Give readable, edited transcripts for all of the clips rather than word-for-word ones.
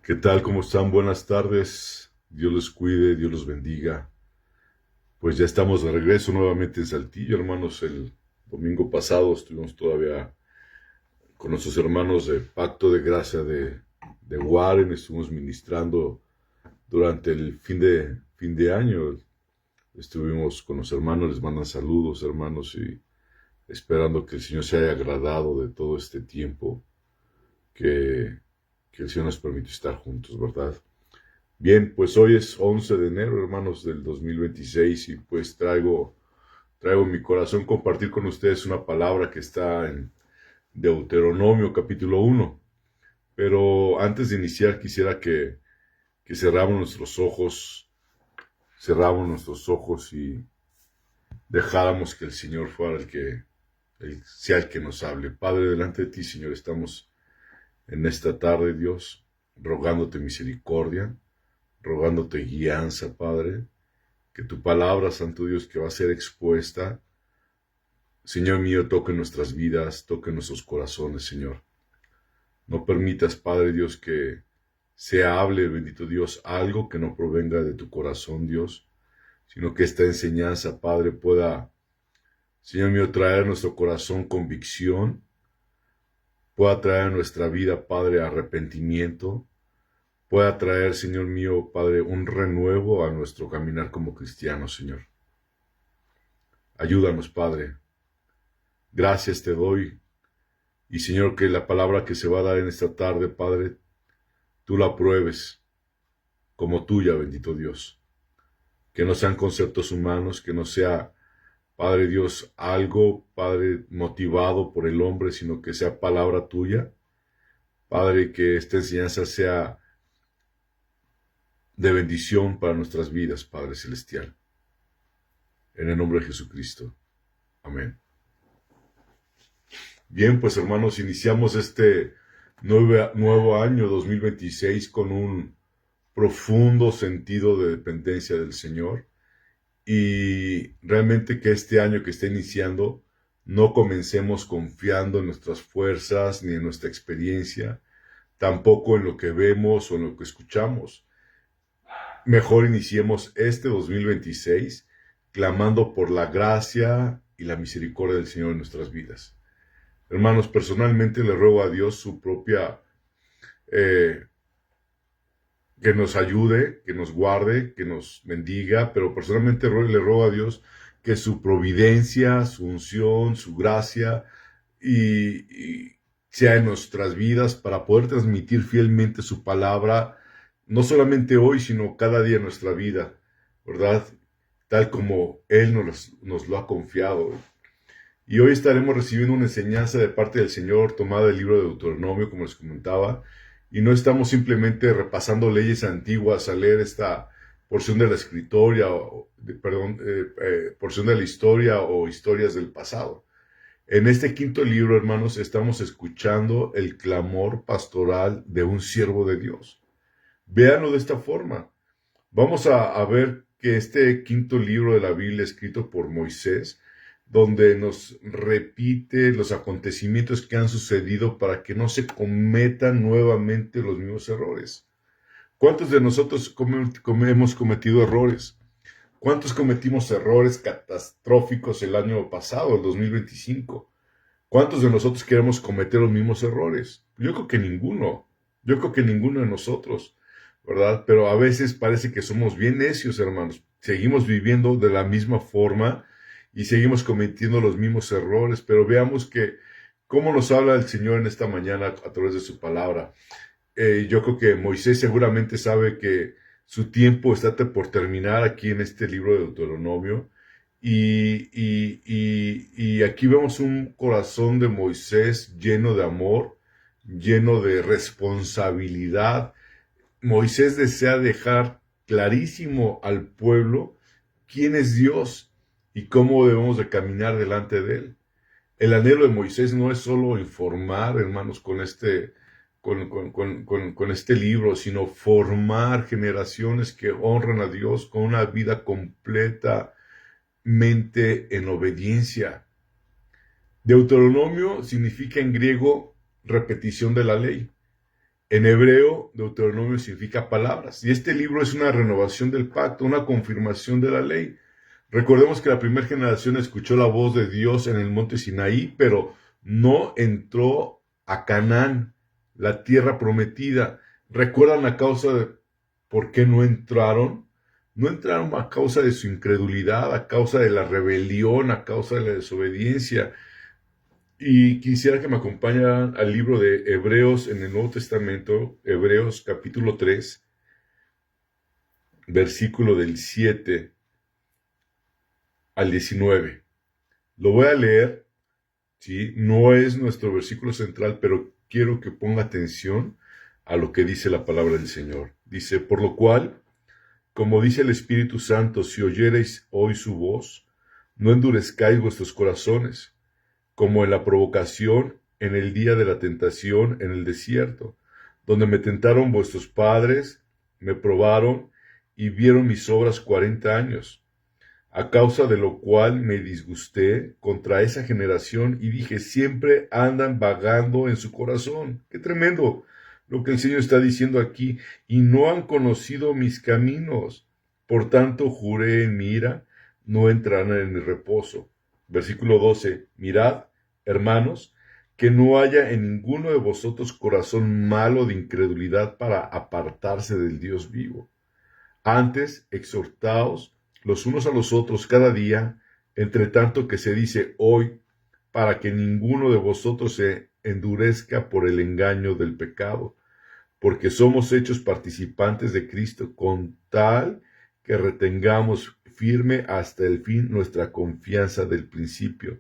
¿Qué tal? ¿Cómo están? Buenas tardes. Dios los cuide, Dios los bendiga. Pues ya estamos de regreso nuevamente en Saltillo, hermanos. El domingo pasado estuvimos todavía con nuestros hermanos de Pacto de Gracia de Warren. Estuvimos ministrando durante el fin de año. Estuvimos con los hermanos, les mandan saludos, hermanos, y esperando que el Señor se haya agradado de todo este tiempo que, que el Señor nos permite estar juntos, ¿verdad? Bien, pues hoy es 11 de enero, hermanos, del 2026 y pues traigo en mi corazón compartir con ustedes una palabra que está en Deuteronomio capítulo 1. Pero antes de iniciar quisiera que cerramos nuestros ojos y dejáramos que el Señor fuera sea el que nos hable. Padre, delante de ti, Señor, estamos en esta tarde, Dios, rogándote misericordia, rogándote guianza, Padre, que tu palabra, Santo Dios, que va a ser expuesta, Señor mío, toque nuestras vidas, toque nuestros corazones, Señor. No permitas, Padre Dios, que se hable, bendito Dios, algo que no provenga de tu corazón, Dios, sino que esta enseñanza, Padre, pueda, Señor mío, traer a nuestro corazón convicción, pueda traer a nuestra vida, Padre, arrepentimiento, pueda traer, Señor mío, Padre, un renuevo a nuestro caminar como cristianos, Señor. Ayúdanos, Padre. Gracias te doy. Y Señor, que la palabra que se va a dar en esta tarde, Padre, tú la pruebes como tuya, bendito Dios. Que no sean conceptos humanos, que no sea, Padre Dios, algo, Padre, motivado por el hombre, sino que sea palabra tuya. Padre, que esta enseñanza sea de bendición para nuestras vidas, Padre Celestial. En el nombre de Jesucristo. Amén. Bien, pues hermanos, iniciamos este nuevo año 2026 con un profundo sentido de dependencia del Señor y realmente que este año que está iniciando no comencemos confiando en nuestras fuerzas ni en nuestra experiencia, tampoco en lo que vemos o en lo que escuchamos. Mejor iniciemos este 2026 clamando por la gracia y la misericordia del Señor en nuestras vidas. Hermanos, personalmente le ruego a Dios su propia, que nos ayude, que nos guarde, que nos bendiga, pero personalmente le ruego a Dios que su providencia, su unción, su gracia y sea en nuestras vidas para poder transmitir fielmente su palabra, no solamente hoy, sino cada día en nuestra vida, ¿verdad? Tal como Él nos lo ha confiado. Y hoy estaremos recibiendo una enseñanza de parte del Señor tomada del libro de Deuteronomio, como les comentaba, y no estamos simplemente repasando leyes antiguas al leer esta porción de la porción de la historia o historias del pasado. En este quinto libro, hermanos, estamos escuchando el clamor pastoral de un siervo de Dios. Véanlo de esta forma. Vamos a ver que este quinto libro de la Biblia, escrito por Moisés, donde nos repite los acontecimientos que han sucedido para que no se cometan nuevamente los mismos errores. ¿Cuántos de nosotros hemos cometido errores? ¿Cuántos cometimos errores catastróficos el año pasado, el 2025? ¿Cuántos de nosotros queremos cometer los mismos errores? Yo creo que ninguno. Yo creo que ninguno de nosotros, ¿verdad? Pero a veces parece que somos bien necios, hermanos. Seguimos viviendo de la misma forma y seguimos cometiendo los mismos errores, pero veamos que cómo nos habla el Señor en esta mañana a través de su palabra. Yo creo que Moisés seguramente sabe que su tiempo está por terminar aquí en este libro de Deuteronomio. Y aquí vemos un corazón de Moisés lleno de amor, lleno de responsabilidad. Moisés desea dejar clarísimo al pueblo quién es Dios y cómo debemos de caminar delante de Él. El anhelo de Moisés no es solo informar, hermanos, con este libro, sino formar generaciones que honran a Dios con una vida completamente en obediencia. Deuteronomio significa en griego repetición de la ley. En hebreo, Deuteronomio significa palabras. Y este libro es una renovación del pacto, una confirmación de la ley. Recordemos que la primera generación escuchó la voz de Dios en el monte Sinaí, pero no entró a Canaán, la tierra prometida. ¿Recuerdan a causa de por qué no entraron? No entraron a causa de su incredulidad, a causa de la rebelión, a causa de la desobediencia. Y quisiera que me acompañaran al libro de Hebreos en el Nuevo Testamento, Hebreos capítulo 3, versículo del 7 al 19. Lo voy a leer, ¿sí? No es nuestro versículo central, pero quiero que ponga atención a lo que dice la palabra del Señor. Dice, por lo cual, como dice el Espíritu Santo, si oyereis hoy su voz, no endurezcáis vuestros corazones, como en la provocación en el día de la tentación en el desierto, donde me tentaron vuestros padres, me probaron y vieron mis obras 40 años, a causa de lo cual me disgusté contra esa generación y dije, siempre andan vagando en su corazón. ¡Qué tremendo lo que el Señor está diciendo aquí! Y no han conocido mis caminos. Por tanto, juré en mi ira, no entrarán en mi reposo. Versículo 12. Mirad, hermanos, que no haya en ninguno de vosotros corazón malo de incredulidad para apartarse del Dios vivo. Antes, exhortaos los unos a los otros cada día, entre tanto que se dice hoy, para que ninguno de vosotros se endurezca por el engaño del pecado, porque somos hechos participantes de Cristo, con tal que retengamos firme hasta el fin nuestra confianza del principio.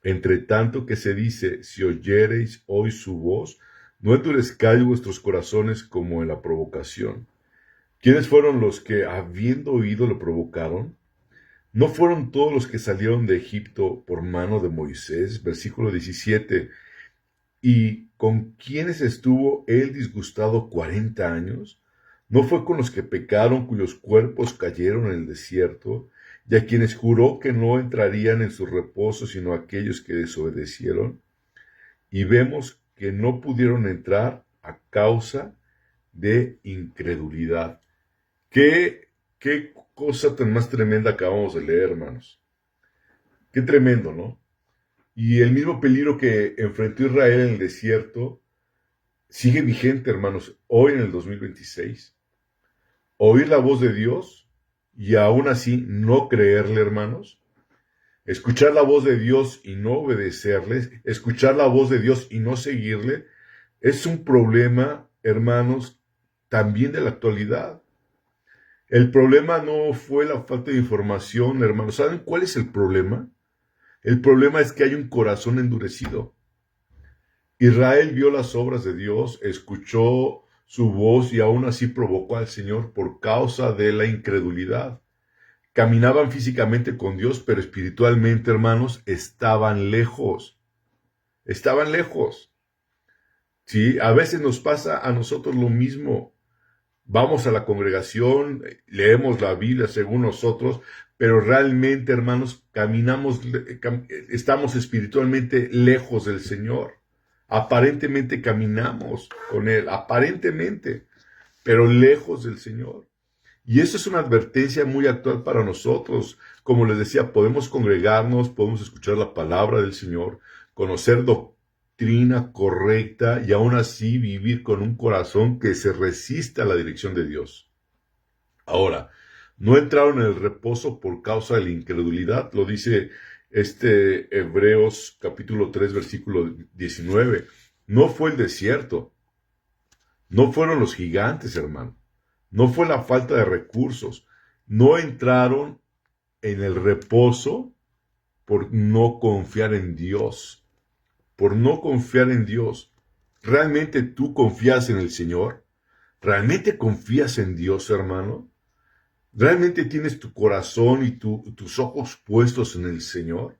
Entre tanto que se dice, si oyereis hoy su voz, no endurezcáis vuestros corazones como en la provocación. ¿Quiénes fueron los que, habiendo oído, lo provocaron? ¿No fueron todos los que salieron de Egipto por mano de Moisés? Versículo 17. ¿Y con quiénes estuvo él disgustado 40 años? ¿No fue con los que pecaron, cuyos cuerpos cayeron en el desierto, y a quienes juró que no entrarían en su reposo, sino aquellos que desobedecieron? Y vemos que no pudieron entrar a causa de incredulidad. ¿Qué cosa tan más tremenda acabamos de leer, hermanos? Qué tremendo, ¿no? Y el mismo peligro que enfrentó Israel en el desierto sigue vigente, hermanos, hoy en el 2026. Oír la voz de Dios y aún así no creerle, hermanos. Escuchar la voz de Dios y no obedecerle. Escuchar la voz de Dios y no seguirle. Es un problema, hermanos, también de la actualidad. El problema no fue la falta de información, hermanos. ¿Saben cuál es el problema? El problema es que hay un corazón endurecido. Israel vio las obras de Dios, escuchó su voz y aún así provocó al Señor por causa de la incredulidad. Caminaban físicamente con Dios, pero espiritualmente, hermanos, estaban lejos. Estaban lejos. Sí, a veces nos pasa a nosotros lo mismo. Vamos a la congregación, leemos la Biblia según nosotros, pero realmente, hermanos, estamos espiritualmente lejos del Señor. Aparentemente caminamos con Él, aparentemente, pero lejos del Señor. Y eso es una advertencia muy actual para nosotros. Como les decía, podemos congregarnos, podemos escuchar la palabra del Señor, conocer doctrina correcta y aún así vivir con un corazón que se resiste a la dirección de Dios. Ahora, no entraron en el reposo por causa de la incredulidad, lo dice Hebreos capítulo 3, versículo 19. No fue el desierto, no fueron los gigantes, hermano, no fue la falta de recursos, no entraron en el reposo por no confiar en Dios, por no confiar en Dios. ¿Realmente tú confías en el Señor? ¿Realmente confías en Dios, hermano? ¿Realmente tienes tu corazón y tus ojos puestos en el Señor?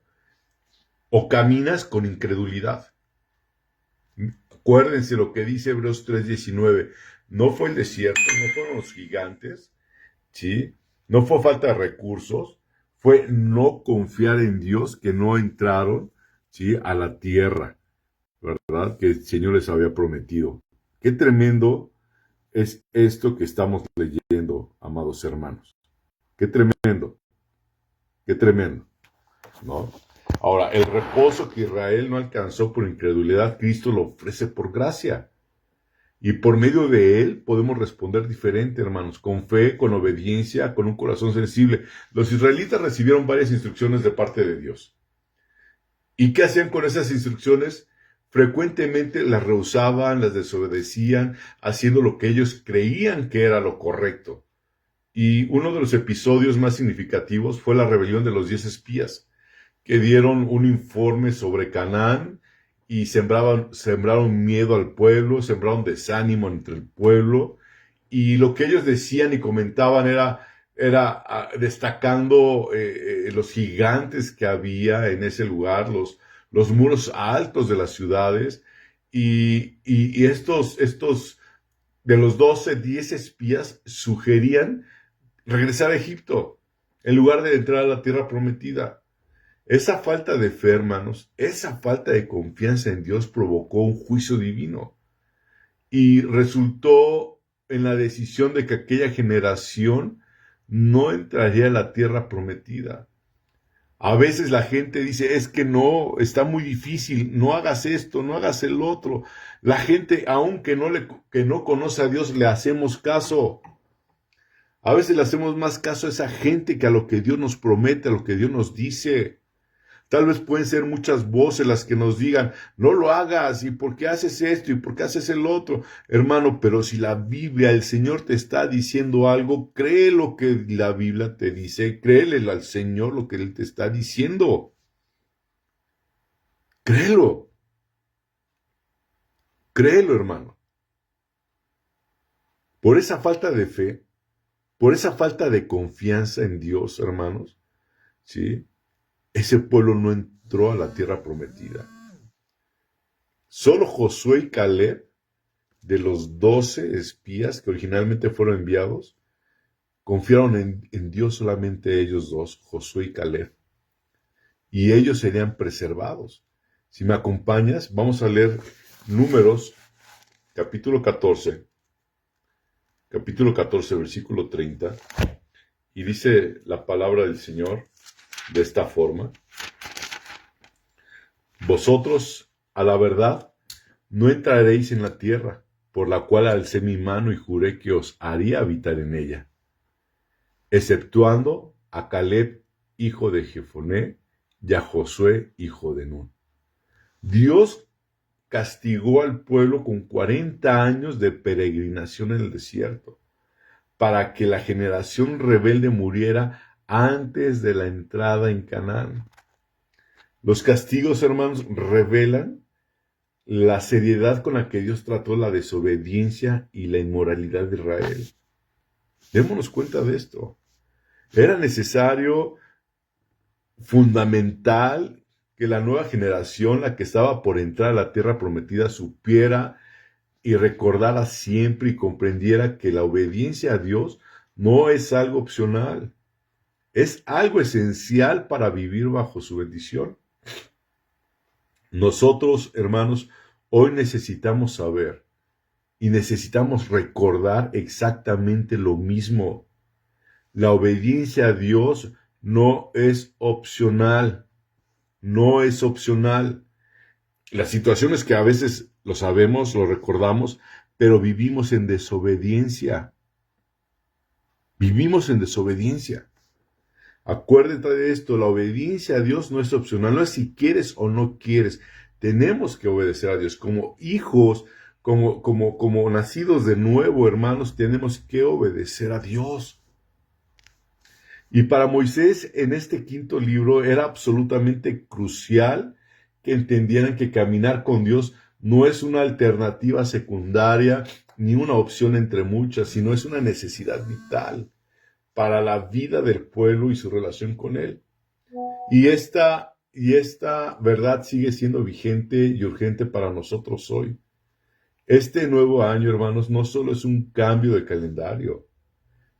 ¿O caminas con incredulidad? Acuérdense lo que dice Hebreos 3:19. No fue el desierto, no fueron los gigantes, ¿sí? No fue falta de recursos, fue no confiar en Dios que no entraron, ¿sí?, a la tierra, ¿verdad?, que el Señor les había prometido. Qué tremendo es esto que estamos leyendo, amados hermanos. Qué tremendo, qué tremendo, ¿no? Ahora, el reposo que Israel no alcanzó por incredulidad, Cristo lo ofrece por gracia. Y por medio de él podemos responder diferente, hermanos, con fe, con obediencia, con un corazón sensible. Los israelitas recibieron varias instrucciones de parte de Dios. ¿Y qué hacían con esas instrucciones? Frecuentemente las rehusaban, las desobedecían, haciendo lo que ellos creían que era lo correcto. Y uno de los episodios más significativos fue la rebelión de los 10 espías, que dieron un informe sobre Canaán y sembraron miedo al pueblo, sembraron desánimo entre el pueblo, y lo que ellos decían y comentaban era destacando los gigantes que había en ese lugar, los muros altos de las ciudades, y estos de los 12, 10 espías sugerían regresar a Egipto en lugar de entrar a la tierra prometida. Esa falta de fe, hermanos, esa falta de confianza en Dios provocó un juicio divino y resultó en la decisión de que aquella generación no entraría a la tierra prometida. A veces la gente dice, es que no, está muy difícil, no hagas esto, no hagas el otro. La gente, aunque que no conoce a Dios, le hacemos caso. A veces le hacemos más caso a esa gente que a lo que Dios nos promete, a lo que Dios nos dice. Tal vez pueden ser muchas voces las que nos digan, no lo hagas, y por qué haces esto, y por qué haces el otro. Hermano, pero si la Biblia, el Señor te está diciendo algo, cree lo que la Biblia te dice, créele al Señor lo que Él te está diciendo. Créelo. Créelo, hermano. Por esa falta de fe, por esa falta de confianza en Dios, hermanos, ¿sí? Ese pueblo no entró a la tierra prometida. Solo Josué y Caleb, de los 12 espías que originalmente fueron enviados, confiaron en Dios solamente ellos dos, Josué y Caleb. Y ellos serían preservados. Si me acompañas, vamos a leer Números, capítulo 14, versículo 30. Y dice la palabra del Señor de esta forma: vosotros, a la verdad, no entraréis en la tierra, por la cual alcé mi mano y juré que os haría habitar en ella, exceptuando a Caleb, hijo de Jefoné, y a Josué, hijo de Nun. Dios castigó al pueblo con 40 años de peregrinación en el desierto, para que la generación rebelde muriera antes de la entrada en Canaán. Los castigos, hermanos, revelan la seriedad con la que Dios trató la desobediencia y la inmoralidad de Israel. Démonos cuenta de esto. Era necesario, fundamental, que la nueva generación, la que estaba por entrar a la tierra prometida, supiera y recordara siempre y comprendiera que la obediencia a Dios no es algo opcional, es algo esencial para vivir bajo su bendición. Nosotros, hermanos, hoy necesitamos saber y necesitamos recordar exactamente lo mismo. La obediencia a Dios no es opcional, no es opcional. Las situaciones que a veces lo sabemos, lo recordamos, pero vivimos en desobediencia. Vivimos en desobediencia. Acuérdate de esto, la obediencia a Dios no es opcional, no es si quieres o no quieres. Tenemos que obedecer a Dios. Como hijos, como nacidos de nuevo, hermanos, tenemos que obedecer a Dios. Y para Moisés, en este quinto libro, era absolutamente crucial que entendieran que caminar con Dios no es una alternativa secundaria ni una opción entre muchas, sino es una necesidad vital para la vida del pueblo y su relación con Él. Y esta verdad sigue siendo vigente y urgente para nosotros hoy. Este nuevo año, hermanos, no solo es un cambio de calendario,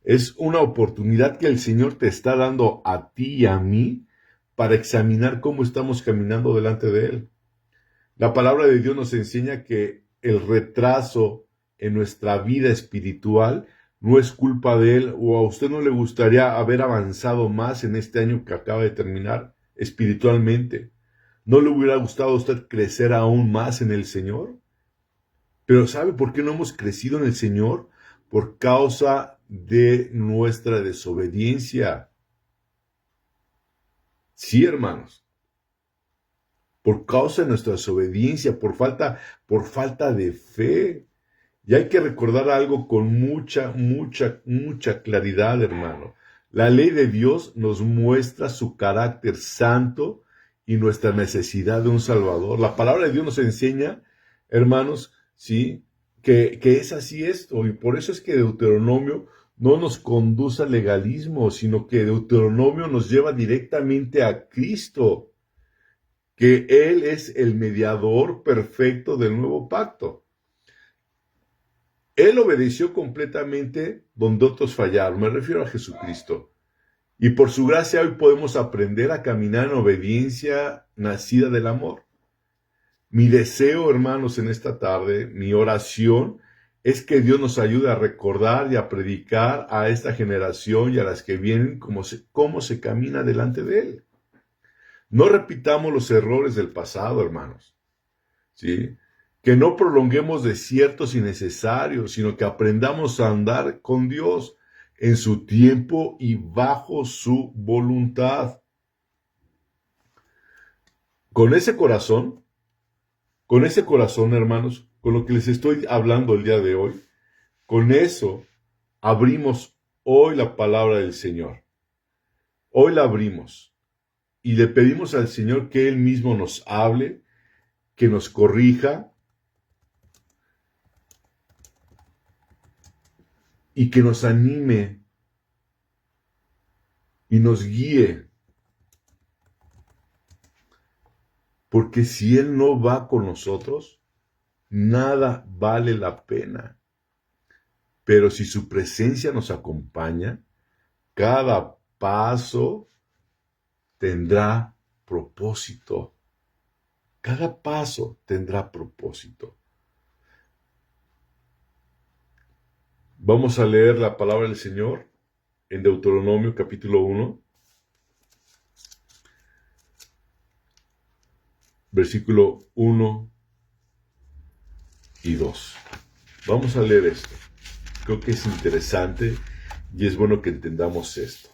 es una oportunidad que el Señor te está dando a ti y a mí para examinar cómo estamos caminando delante de Él. La palabra de Dios nos enseña que el retraso en nuestra vida espiritual, no es culpa de Él, o a usted no le gustaría haber avanzado más en este año que acaba de terminar espiritualmente. ¿No le hubiera gustado a usted crecer aún más en el Señor? Pero ¿sabe por qué no hemos crecido en el Señor? Por causa de nuestra desobediencia. Sí, hermanos. Por causa de nuestra desobediencia, por falta de fe. Y hay que recordar algo con mucha claridad, hermano. La ley de Dios nos muestra su carácter santo y nuestra necesidad de un Salvador. La palabra de Dios nos enseña, hermanos, ¿sí? Que es así esto. Y por eso es que Deuteronomio no nos conduce al legalismo, sino que Deuteronomio nos lleva directamente a Cristo, que Él es el mediador perfecto del nuevo pacto. Él obedeció completamente donde otros fallaron. Me refiero a Jesucristo. Y por su gracia hoy podemos aprender a caminar en obediencia nacida del amor. Mi deseo, hermanos, en esta tarde, mi oración, es que Dios nos ayude a recordar y a predicar a esta generación y a las que vienen cómo se camina delante de Él. No repitamos los errores del pasado, hermanos. ¿Sí? Que no prolonguemos desiertos innecesarios, sino que aprendamos a andar con Dios en su tiempo y bajo su voluntad. Con ese corazón, hermanos, con lo que les estoy hablando el día de hoy, con eso abrimos hoy la palabra del Señor. Hoy la abrimos y le pedimos al Señor que Él mismo nos hable, que nos corrija y que nos anime y nos guíe. Porque si Él no va con nosotros, nada vale la pena. Pero si su presencia nos acompaña, cada paso tendrá propósito. Cada paso tendrá propósito. Vamos a leer la palabra del Señor en Deuteronomio capítulo 1, versículo 1 y 2. Vamos a leer esto. Creo que es interesante y es bueno que entendamos esto.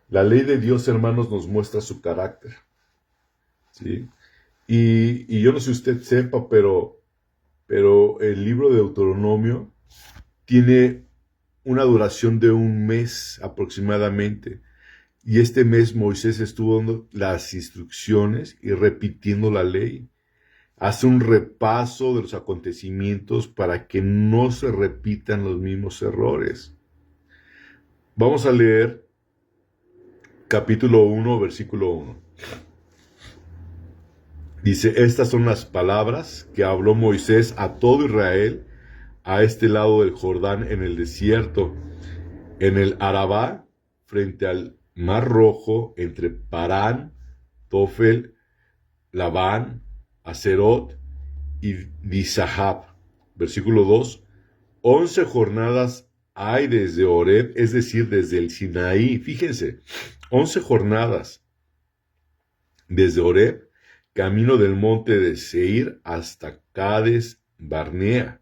La ley de Dios, hermanos, nos muestra su carácter. ¿Sí? Y yo no sé si usted sepa, pero el libro de Deuteronomio tiene una duración de un mes aproximadamente. Y este mes Moisés estuvo dando las instrucciones y repitiendo la ley. Hace un repaso de los acontecimientos para que no se repitan los mismos errores. Vamos a leer capítulo 1, versículo 1. Dice, estas son las palabras que habló Moisés a todo Israel a este lado del Jordán en el desierto, en el Arabá, frente al Mar Rojo, entre Parán, Tofel, Labán, Aserot y Disahab. Versículo 2. 11 jornadas hay desde Horeb, es decir, desde el Sinaí. Fíjense, 11 jornadas desde Horeb, camino del monte de Seir hasta Cades Barnea.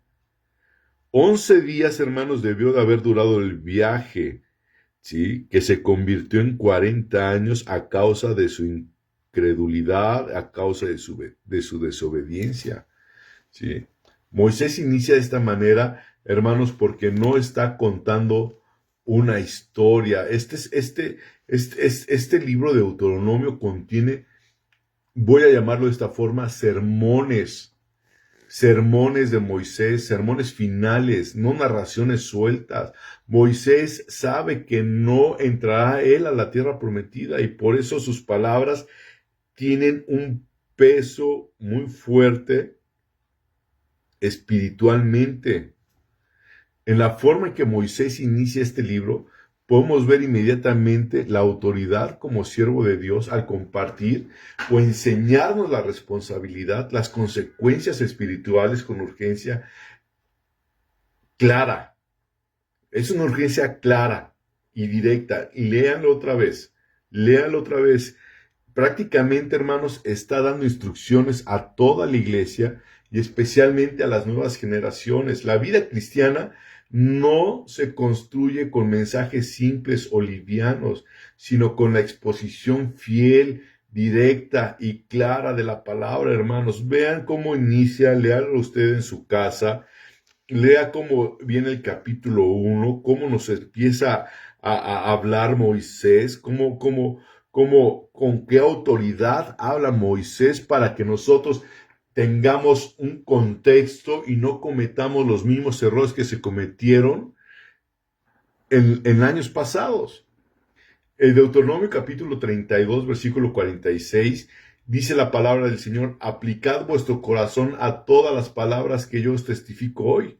11 días, hermanos, debió de haber durado el viaje, ¿sí? Que se convirtió en 40 años a causa de su incredulidad, a causa de su desobediencia. ¿Sí? Moisés inicia de esta manera, hermanos, porque no está contando una historia. Este libro de Deuteronomio contiene, voy a llamarlo de esta forma, sermones de Moisés, sermones finales, no narraciones sueltas. Moisés sabe que no entrará él a la tierra prometida y por eso sus palabras tienen un peso muy fuerte espiritualmente. En la forma en que Moisés inicia este libro, podemos ver inmediatamente la autoridad como siervo de Dios al compartir o enseñarnos la responsabilidad, las consecuencias espirituales con urgencia clara. Es una urgencia clara y directa. Y léanlo otra vez. Léanlo otra vez. Prácticamente, hermanos, está dando instrucciones a toda la iglesia y especialmente a las nuevas generaciones. La vida cristiana no se construye con mensajes simples o livianos, sino con la exposición fiel, directa y clara de la palabra, hermanos. Vean cómo inicia, léalo usted en su casa, lea cómo viene el capítulo 1, cómo nos empieza a hablar Moisés, con qué autoridad habla Moisés para que nosotros tengamos un contexto y no cometamos los mismos errores que se cometieron en años pasados. El Deuteronomio capítulo 32, versículo 46, dice la palabra del Señor: aplicad vuestro corazón a todas las palabras que yo os testifico hoy,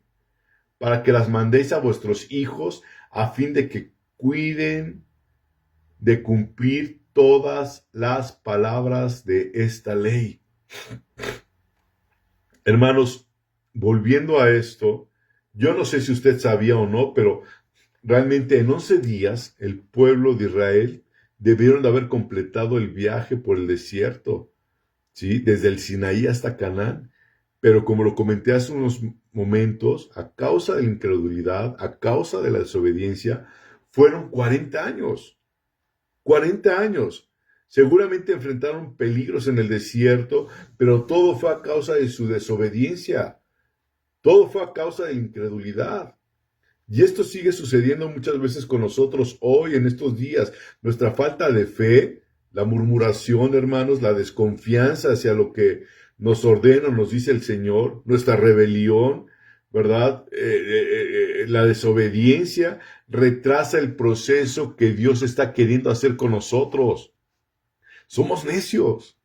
para que las mandéis a vuestros hijos, a fin de que cuiden de cumplir todas las palabras de esta ley. Hermanos, volviendo a esto, yo no sé si usted sabía o no, pero realmente en 11 días el pueblo de Israel debieron de haber completado el viaje por el desierto, ¿sí? Desde el Sinaí hasta Canaán. Pero como lo comenté hace unos momentos, a causa de la incredulidad, a causa de la desobediencia, fueron 40 años. 40 años. Seguramente enfrentaron peligros en el desierto, pero todo fue a causa de su desobediencia. Todo fue a causa de la incredulidad. Y esto sigue sucediendo muchas veces con nosotros hoy, en estos días. Nuestra falta de fe, la murmuración, hermanos, la desconfianza hacia lo que nos ordena, nos dice el Señor, nuestra rebelión, ¿verdad? La desobediencia retrasa el proceso que Dios está queriendo hacer con nosotros. Somos necios.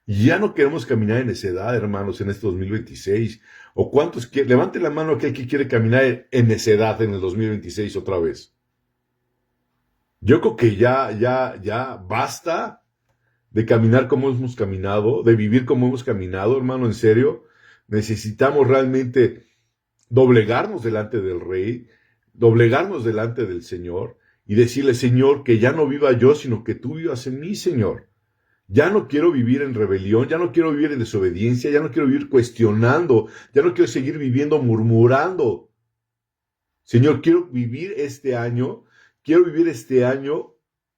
Y ya no queremos caminar en necedad, hermanos, en este 2026. ¿O cuántos quieren? Levante la mano aquel que quiere caminar en necedad en el 2026 otra vez. Yo creo que ya basta de caminar como hemos caminado, de vivir como hemos caminado, hermano, en serio. Necesitamos realmente doblegarnos delante del Rey, doblegarnos delante del Señor y decirle: Señor, que ya no viva yo, sino que tú vivas en mí, Señor. Ya no quiero vivir en rebelión, ya no quiero vivir en desobediencia, ya no quiero vivir cuestionando, ya no quiero seguir viviendo murmurando. Señor, quiero vivir este año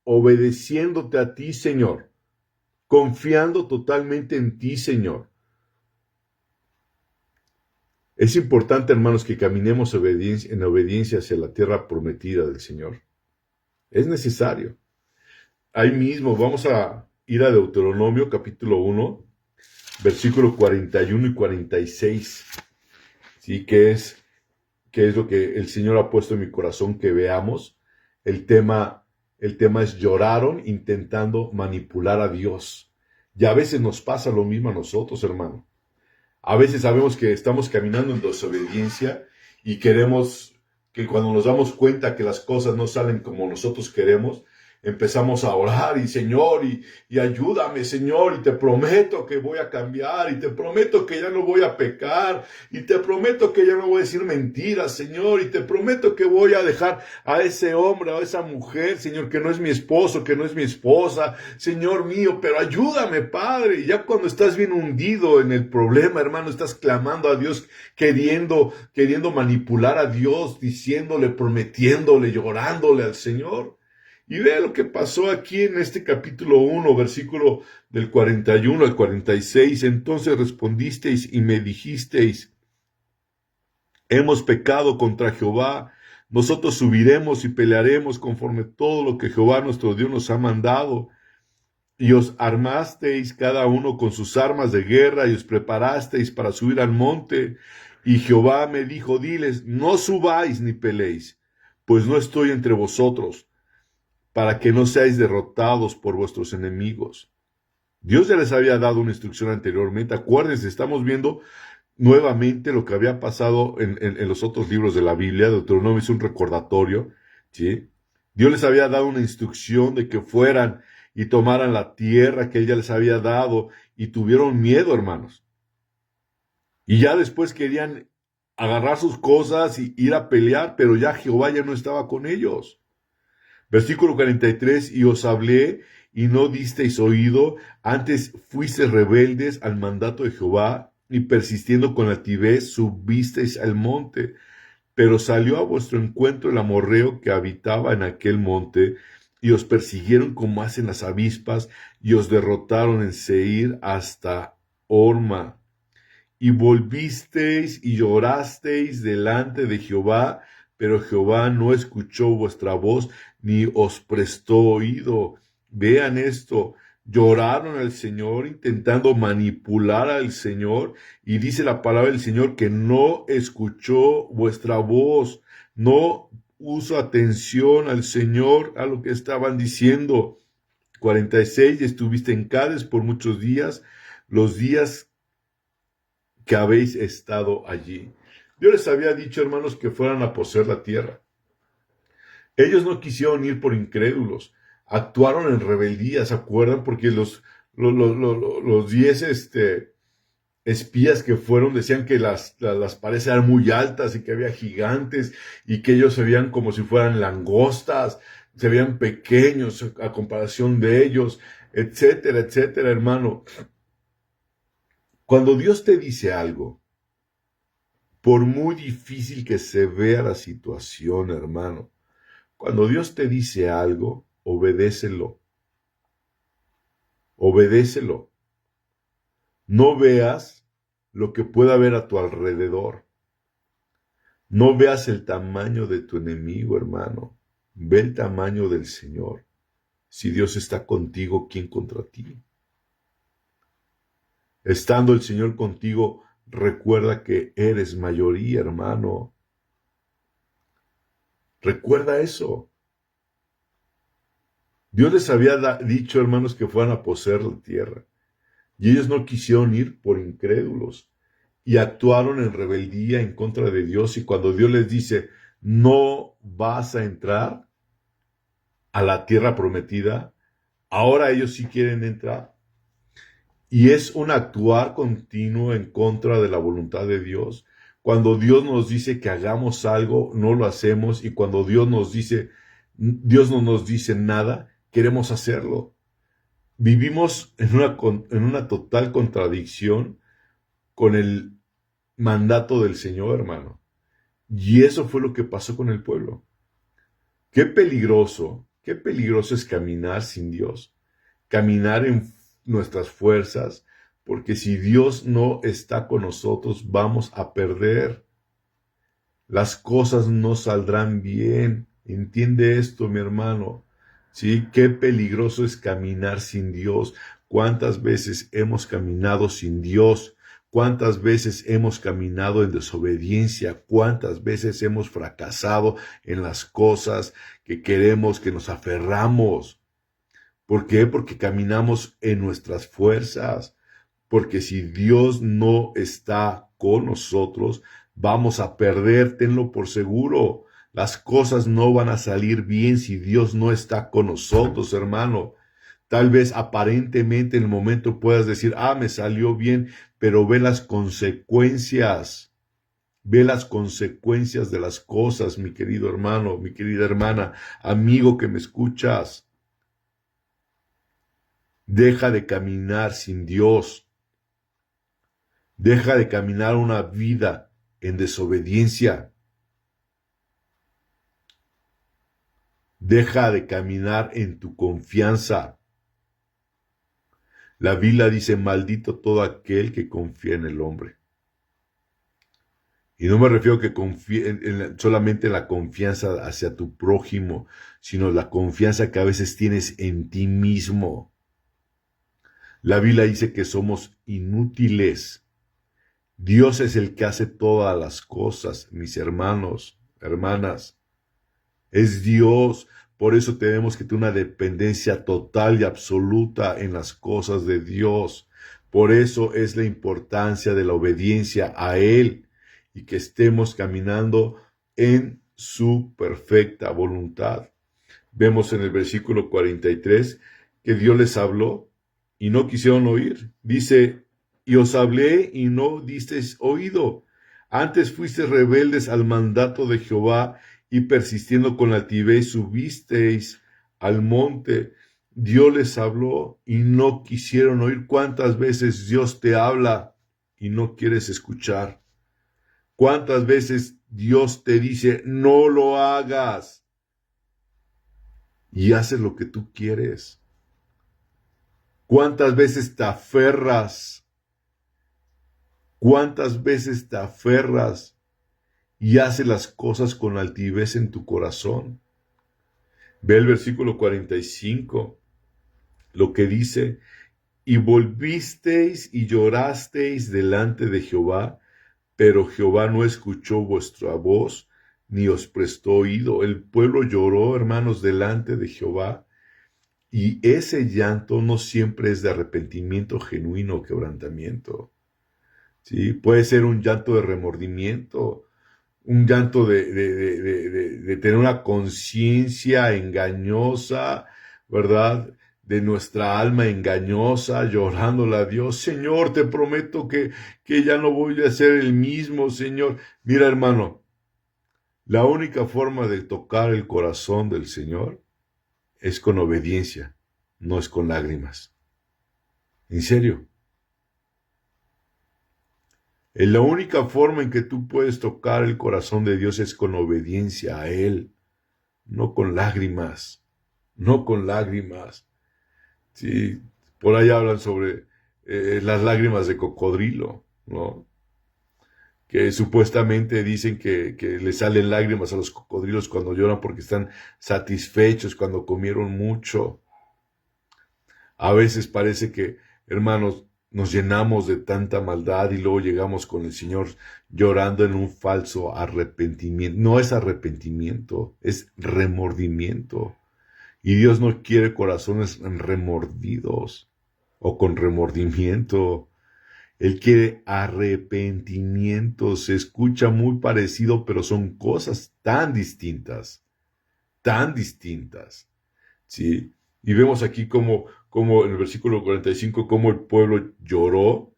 obedeciéndote a ti, Señor, confiando totalmente en ti, Señor. Es importante, hermanos, que caminemos en obediencia hacia la tierra prometida del Señor. Es necesario. Ahí mismo vamos a ir a Deuteronomio capítulo 1, versículo 41 y 46, ¿sí? Que es lo que el Señor ha puesto en mi corazón que veamos. El tema es: lloraron intentando manipular a Dios. Y a veces nos pasa lo mismo a nosotros, hermano. A veces sabemos que estamos caminando en desobediencia y queremos que cuando nos damos cuenta que las cosas no salen como nosotros queremos, empezamos a orar y Señor, y ayúdame, Señor, y te prometo que voy a cambiar, y te prometo que ya no voy a pecar, y te prometo que ya no voy a decir mentiras, Señor, y te prometo que voy a dejar a ese hombre o a esa mujer, Señor, que no es mi esposo, que no es mi esposa, Señor mío, pero ayúdame, Padre. Y ya cuando estás bien hundido en el problema, hermano, estás clamando a Dios, queriendo manipular a Dios, diciéndole, prometiéndole, llorándole al Señor. Y vea lo que pasó aquí en este capítulo 1, versículo del 41 al 46. Entonces respondisteis y me dijisteis: hemos pecado contra Jehová, nosotros subiremos y pelearemos conforme todo lo que Jehová nuestro Dios nos ha mandado. Y os armasteis cada uno con sus armas de guerra y os preparasteis para subir al monte. Y Jehová me dijo: diles, no subáis ni peleéis, pues no estoy entre vosotros, para que no seáis derrotados por vuestros enemigos. Dios ya les había dado una instrucción anteriormente. Acuérdense, estamos viendo nuevamente lo que había pasado en los otros libros de la Biblia. Deuteronomio es un recordatorio, ¿sí? Dios les había dado una instrucción de que fueran y tomaran la tierra que Él ya les había dado, y tuvieron miedo, hermanos. Y ya después querían agarrar sus cosas y ir a pelear, pero ya Jehová ya no estaba con ellos. Versículo 43, y os hablé y no disteis oído, antes fuisteis rebeldes al mandato de Jehová, y persistiendo con altivez subisteis al monte. Pero salió a vuestro encuentro el amorreo que habitaba en aquel monte, y os persiguieron como hacen las avispas, y os derrotaron en Seir hasta Horma. Y volvisteis y llorasteis delante de Jehová, pero Jehová no escuchó vuestra voz, ni os prestó oído. Vean esto, lloraron al Señor, intentando manipular al Señor, y dice la palabra del Señor que no escuchó vuestra voz, no puso atención al Señor, a lo que estaban diciendo. 46, y estuviste en Cades por muchos días, los días que habéis estado allí. Dios les había dicho, hermanos, que fueran a poseer la tierra. Ellos no quisieron ir por incrédulos, actuaron en rebeldía, ¿se acuerdan? Porque los 10 espías que fueron decían que las paredes eran muy altas y que había gigantes y que ellos se veían como si fueran langostas, se veían pequeños a comparación de ellos, etcétera, etcétera, hermano. Cuando Dios te dice algo, por muy difícil que se vea la situación, hermano, cuando Dios te dice algo, obedécelo. Obedécelo. No veas lo que pueda haber a tu alrededor. No veas el tamaño de tu enemigo, hermano. Ve el tamaño del Señor. Si Dios está contigo, ¿quién contra ti? Estando el Señor contigo, recuerda que eres mayoría, hermano. Recuerda eso. Dios les había dicho, hermanos, que fueran a poseer la tierra. Y ellos no quisieron ir por incrédulos. Y actuaron en rebeldía en contra de Dios. Y cuando Dios les dice, no vas a entrar a la tierra prometida, ahora ellos sí quieren entrar. Y es un actuar continuo en contra de la voluntad de Dios. Cuando Dios nos dice que hagamos algo, no lo hacemos. Y cuando Dios no nos dice nada, queremos hacerlo. Vivimos en una total contradicción con el mandato del Señor, hermano. Y eso fue lo que pasó con el pueblo. Qué peligroso es caminar sin Dios. Caminar en nuestras fuerzas, porque si Dios no está con nosotros, vamos a perder. Las cosas no saldrán bien. Entiende esto, mi hermano. ¿Sí? Qué peligroso es caminar sin Dios. ¿Cuántas veces hemos caminado sin Dios? ¿Cuántas veces hemos caminado en desobediencia? ¿Cuántas veces hemos fracasado en las cosas que queremos, que nos aferramos? ¿Por qué? Porque caminamos en nuestras fuerzas. Porque si Dios no está con nosotros, vamos a perder, tenlo por seguro. Las cosas no van a salir bien si Dios no está con nosotros, hermano. Tal vez aparentemente en el momento puedas decir, me salió bien, pero ve las consecuencias. Ve las consecuencias de las cosas, mi querido hermano, mi querida hermana, amigo que me escuchas. Deja de caminar sin Dios. Deja de caminar una vida en desobediencia. Deja de caminar en tu confianza. La Biblia dice, maldito todo aquel que confía en el hombre. Y no me refiero a que confíe solamente en la confianza hacia tu prójimo, sino la confianza que a veces tienes en ti mismo. La Biblia dice que somos inútiles. Dios es el que hace todas las cosas, mis hermanos, hermanas. Es Dios. Por eso tenemos que tener una dependencia total y absoluta en las cosas de Dios. Por eso es la importancia de la obediencia a Él y que estemos caminando en su perfecta voluntad. Vemos en el versículo 43 que Dios les habló y no quisieron oír. Dice, y os hablé y no disteis oído. Antes fuiste rebeldes al mandato de Jehová y persistiendo con altivez subisteis al monte. Dios les habló y no quisieron oír. ¿Cuántas veces Dios te habla y no quieres escuchar? ¿Cuántas veces Dios te dice, no lo hagas? Y haces lo que tú quieres. ¿Cuántas veces te aferras? ¿Cuántas veces te aferras y haces las cosas con altivez en tu corazón? Ve el versículo 45, lo que dice, y volvisteis y llorasteis delante de Jehová, pero Jehová no escuchó vuestra voz, ni os prestó oído. El pueblo lloró, hermanos, delante de Jehová, y ese llanto no siempre es de arrepentimiento genuino o quebrantamiento. ¿Sí? Puede ser un llanto de remordimiento, un llanto de tener una conciencia engañosa, ¿verdad? De nuestra alma engañosa, llorándole a Dios. Señor, te prometo que ya no voy a ser el mismo, Señor. Mira, hermano, la única forma de tocar el corazón del Señor es con obediencia, no es con lágrimas. En serio. La única forma en que tú puedes tocar el corazón de Dios es con obediencia a Él, no con lágrimas, no con lágrimas. Sí, por ahí hablan sobre las lágrimas de cocodrilo, ¿no? Que supuestamente dicen que le salen lágrimas a los cocodrilos cuando lloran porque están satisfechos, cuando comieron mucho. A veces parece que, hermanos, nos llenamos de tanta maldad y luego llegamos con el Señor llorando en un falso arrepentimiento. No es arrepentimiento, es remordimiento. Y Dios no quiere corazones remordidos o con remordimiento. Él quiere arrepentimiento. Se escucha muy parecido, pero son cosas tan distintas, ¿sí? Y vemos aquí como en el versículo 45, cómo el pueblo lloró,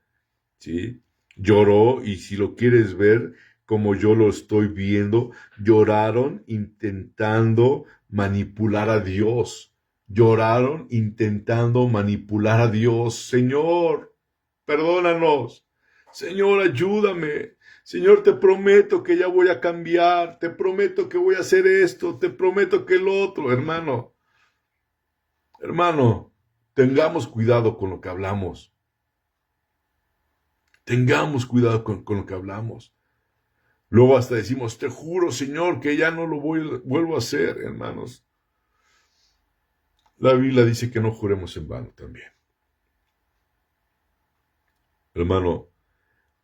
¿sí? Lloró, y si lo quieres ver, como yo lo estoy viendo, lloraron intentando manipular a Dios. Lloraron intentando manipular a Dios. Señor, perdónanos. Señor, ayúdame. Señor, te prometo que ya voy a cambiar. Te prometo que voy a hacer esto. Te prometo que el otro. Hermano, tengamos cuidado con lo que hablamos. Tengamos cuidado con lo que hablamos. Luego hasta decimos, te juro, Señor, que ya no lo vuelvo a hacer, hermanos. La Biblia dice que no juremos en vano también. Hermano,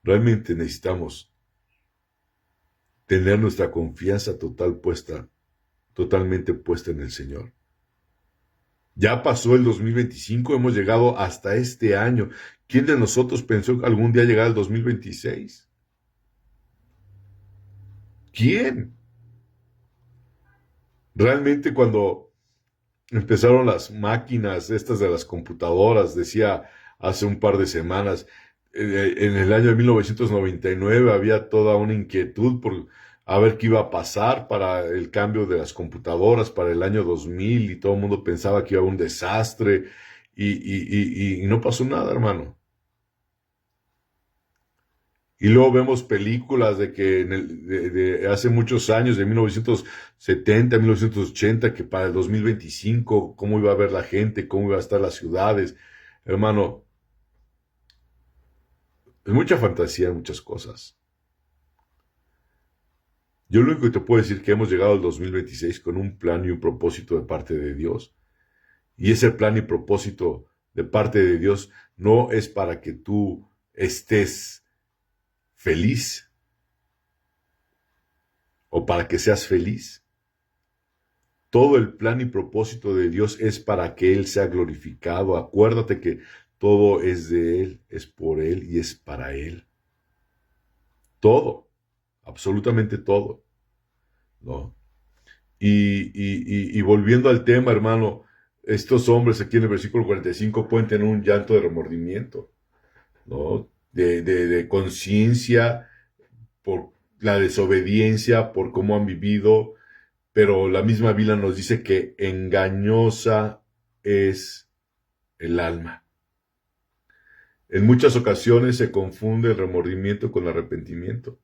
realmente necesitamos tener nuestra confianza totalmente puesta en el Señor. Ya pasó el 2025, hemos llegado hasta este año. ¿Quién de nosotros pensó que algún día llegar al 2026? ¿Quién? Realmente cuando empezaron las máquinas estas de las computadoras, decía hace un par de semanas, en el año de 1999 había toda una inquietud por a ver qué iba a pasar para el cambio de las computadoras para el año 2000, y todo el mundo pensaba que iba a haber un desastre, y no pasó nada, hermano. Y luego vemos películas de que de hace muchos años, de 1970, 1980, que para el 2025, cómo iba a ver la gente, cómo iba a estar las ciudades. Hermano, es mucha fantasía en muchas cosas. Yo lo único que te puedo decir es que hemos llegado al 2026 con un plan y un propósito de parte de Dios. Y ese plan y propósito de parte de Dios no es para que tú estés feliz o para que seas feliz. Todo el plan y propósito de Dios es para que Él sea glorificado. Acuérdate que todo es de Él, es por Él y es para Él. Todo, absolutamente todo, ¿no? Y volviendo al tema, hermano, estos hombres aquí en el versículo 45 pueden tener un llanto de remordimiento, ¿no? De conciencia, por la desobediencia, por cómo han vivido, pero la misma Biblia nos dice que engañosa es el alma. En muchas ocasiones se confunde el remordimiento con el arrepentimiento.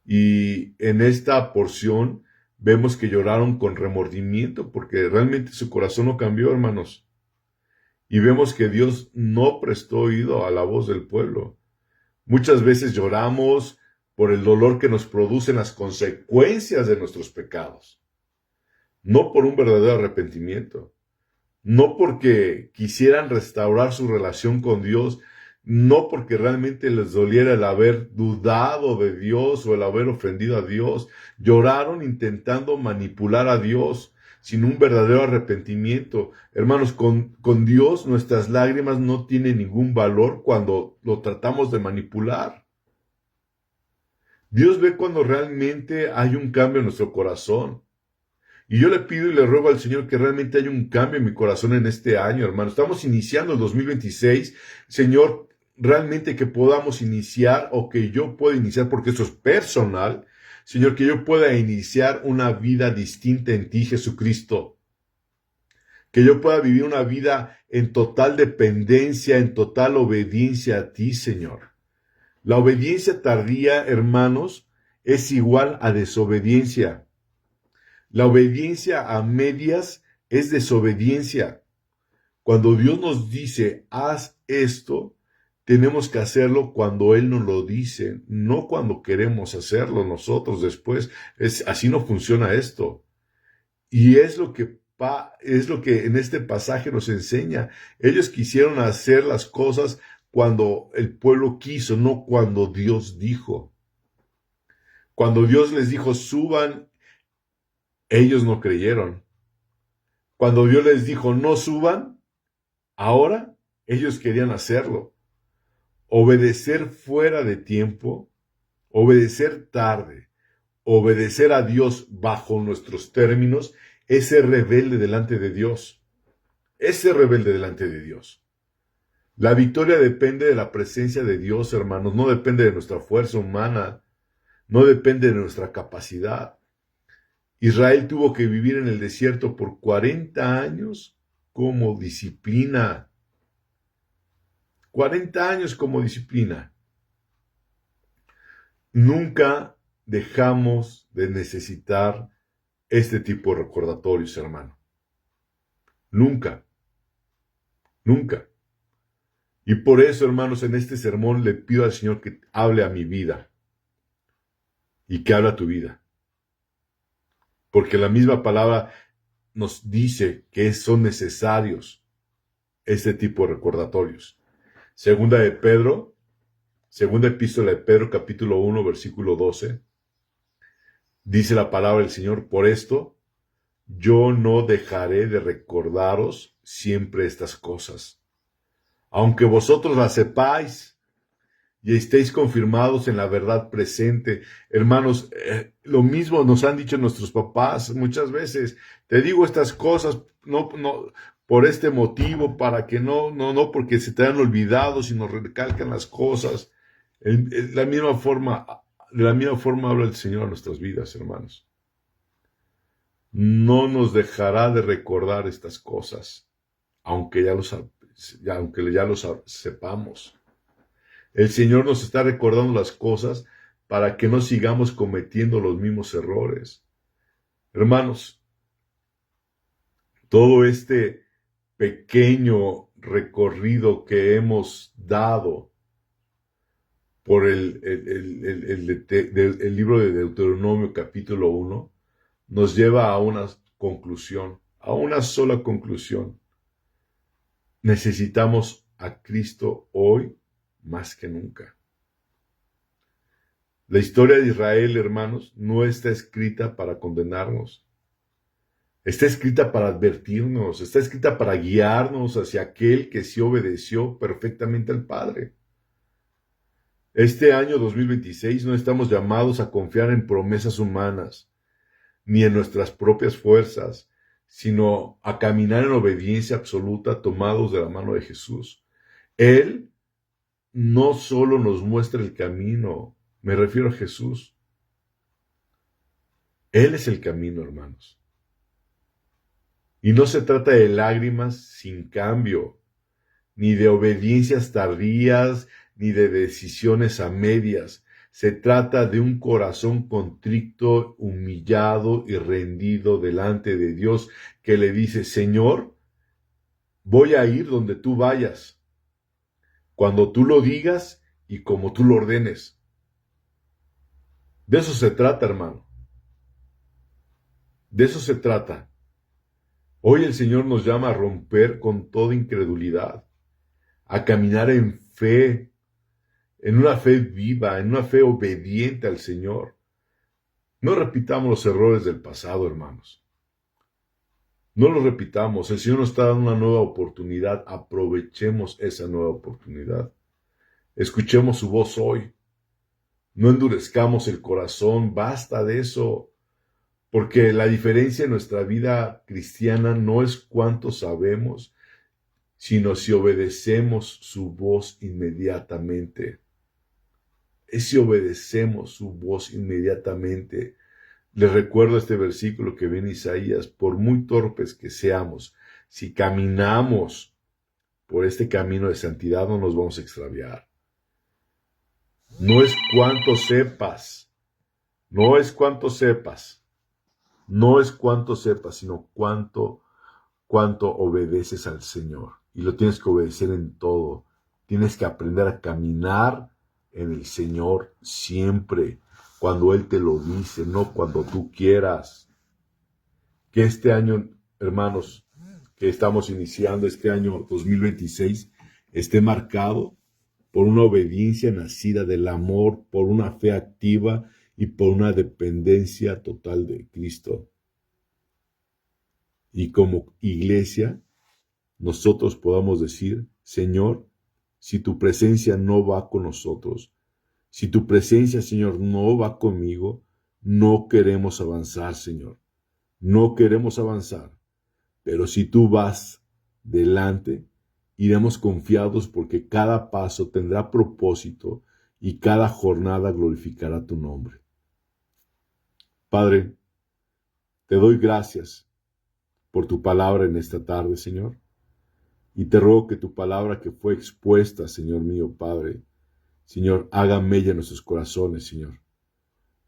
Y en esta porción vemos que lloraron con remordimiento porque realmente su corazón no cambió, hermanos. Y vemos que Dios no prestó oído a la voz del pueblo. Muchas veces lloramos por el dolor que nos producen las consecuencias de nuestros pecados, no por un verdadero arrepentimiento, no porque quisieran restaurar su relación con Dios, no porque realmente les doliera el haber dudado de Dios o el haber ofendido a Dios. Lloraron intentando manipular a Dios sin un verdadero arrepentimiento. Hermanos, con Dios nuestras lágrimas no tienen ningún valor cuando lo tratamos de manipular. Dios ve cuando realmente hay un cambio en nuestro corazón. Y yo le pido y le ruego al Señor que realmente haya un cambio en mi corazón en este año, hermano. Estamos iniciando el 2026. Señor, realmente que podamos iniciar o que yo pueda iniciar, porque eso es personal. Señor, que yo pueda iniciar una vida distinta en ti, Jesucristo. Que yo pueda vivir una vida en total dependencia, en total obediencia a ti, Señor. La obediencia tardía, hermanos, es igual a desobediencia. La obediencia a medias es desobediencia. Cuando Dios nos dice, haz esto, tenemos que hacerlo cuando Él nos lo dice, no cuando queremos hacerlo nosotros después. Así no funciona esto. Y es lo que en este pasaje nos enseña. Ellos quisieron hacer las cosas cuando el pueblo quiso, no cuando Dios dijo. Cuando Dios les dijo, suban, ellos no creyeron. Cuando Dios les dijo, no suban, ahora ellos querían hacerlo. Obedecer fuera de tiempo, obedecer tarde, obedecer a Dios bajo nuestros términos, es ser rebelde delante de Dios. Es ser rebelde delante de Dios. La victoria depende de la presencia de Dios, hermanos. No depende de nuestra fuerza humana. No depende de nuestra capacidad. Israel tuvo que vivir en el desierto por 40 años como disciplina. 40 años como disciplina. Nunca dejamos de necesitar este tipo de recordatorios, hermano. Nunca. Nunca. Y por eso, hermanos, en este sermón le pido al Señor que hable a mi vida y que hable a tu vida. Porque la misma palabra nos dice que son necesarios este tipo de recordatorios. Segunda epístola de Pedro, capítulo 1, versículo 12, dice la palabra del Señor, por esto yo no dejaré de recordaros siempre estas cosas, aunque vosotros las sepáis y estéis confirmados en la verdad presente. Hermanos, lo mismo nos han dicho nuestros papás muchas veces. Te digo estas cosas, no por este motivo, para que no porque se te han olvidado, sino recalcan las cosas. De la misma forma habla el Señor a nuestras vidas, hermanos. No nos dejará de recordar estas cosas, aunque ya los sepamos. El Señor nos está recordando las cosas para que no sigamos cometiendo los mismos errores. Hermanos, todo este pequeño recorrido que hemos dado por el libro de Deuteronomio capítulo 1 nos lleva a una conclusión, a una sola conclusión. Necesitamos a Cristo hoy más que nunca. La historia de Israel, hermanos, no está escrita para condenarnos. Está escrita para advertirnos, está escrita para guiarnos hacia aquel que sí obedeció perfectamente al Padre. Este año 2026 no estamos llamados a confiar en promesas humanas, ni en nuestras propias fuerzas, sino a caminar en obediencia absoluta tomados de la mano de Jesús. Él no solo nos muestra el camino, Me refiero a Jesús. Él es el camino, hermanos. Y no se trata de lágrimas sin cambio, ni de obediencias tardías, ni de decisiones a medias. Se trata de un corazón contrito, humillado y rendido delante de Dios, que le dice: Señor, voy a ir donde tú vayas, cuando tú lo digas y como tú lo ordenes. De eso se trata, hermano. De eso se trata. Hoy el Señor nos llama a romper con toda incredulidad, a caminar en fe, en una fe viva, en una fe obediente al Señor. No repitamos los errores del pasado, hermanos. No los repitamos. El Señor nos está dando una nueva oportunidad. Aprovechemos esa nueva oportunidad. Escuchemos su voz hoy. No endurezcamos el corazón. Basta de eso. Porque la diferencia en nuestra vida cristiana no es cuánto sabemos, sino si obedecemos su voz inmediatamente. Es si obedecemos su voz inmediatamente. Les recuerdo este versículo que viene en Isaías: por muy torpes que seamos, si caminamos por este camino de santidad, no nos vamos a extraviar. No es cuánto sepas, no es cuánto sepas, no es cuánto sepas, sino cuánto obedeces al Señor. Y lo tienes que obedecer en todo. Tienes que aprender a caminar en el Señor siempre, cuando Él te lo dice, no cuando tú quieras. Que este año, hermanos, que estamos iniciando, este año 2026, esté marcado por una obediencia nacida del amor, por una fe activa y por una dependencia total de Cristo. Y como iglesia, nosotros podamos decir: Señor, si tu presencia no va con nosotros, si tu presencia, Señor, no va conmigo, no queremos avanzar, Señor. No queremos avanzar. Pero si tú vas delante, iremos confiados, porque cada paso tendrá propósito y cada jornada glorificará tu nombre. Padre, te doy gracias por tu palabra en esta tarde, Señor. Y te ruego que tu palabra que fue expuesta, Señor mío, Padre, Señor, haga mella en nuestros corazones, Señor.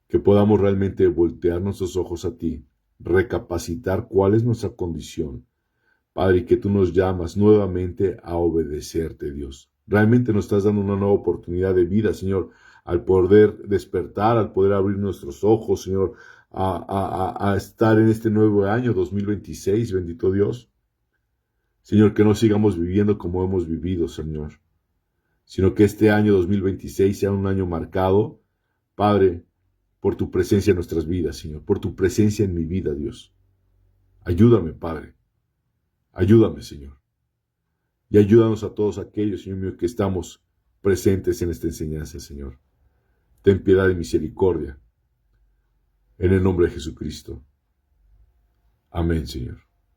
Que podamos realmente voltear nuestros ojos a ti, recapacitar cuál es nuestra condición, Padre, y que tú nos llamas nuevamente a obedecerte, Dios. Realmente nos estás dando una nueva oportunidad de vida, Señor, al poder despertar, al poder abrir nuestros ojos, Señor, a estar en este nuevo año 2026, bendito Dios. Señor, que no sigamos viviendo como hemos vivido, Señor, sino que este año 2026 sea un año marcado, Padre, por tu presencia en nuestras vidas, Señor, por tu presencia en mi vida, Dios. Ayúdame, Padre. Ayúdame, Señor. Y ayúdanos a todos aquellos, Señor mío, que estamos presentes en esta enseñanza, Señor. Ten piedad y misericordia. En el nombre de Jesucristo. Amén, Señor.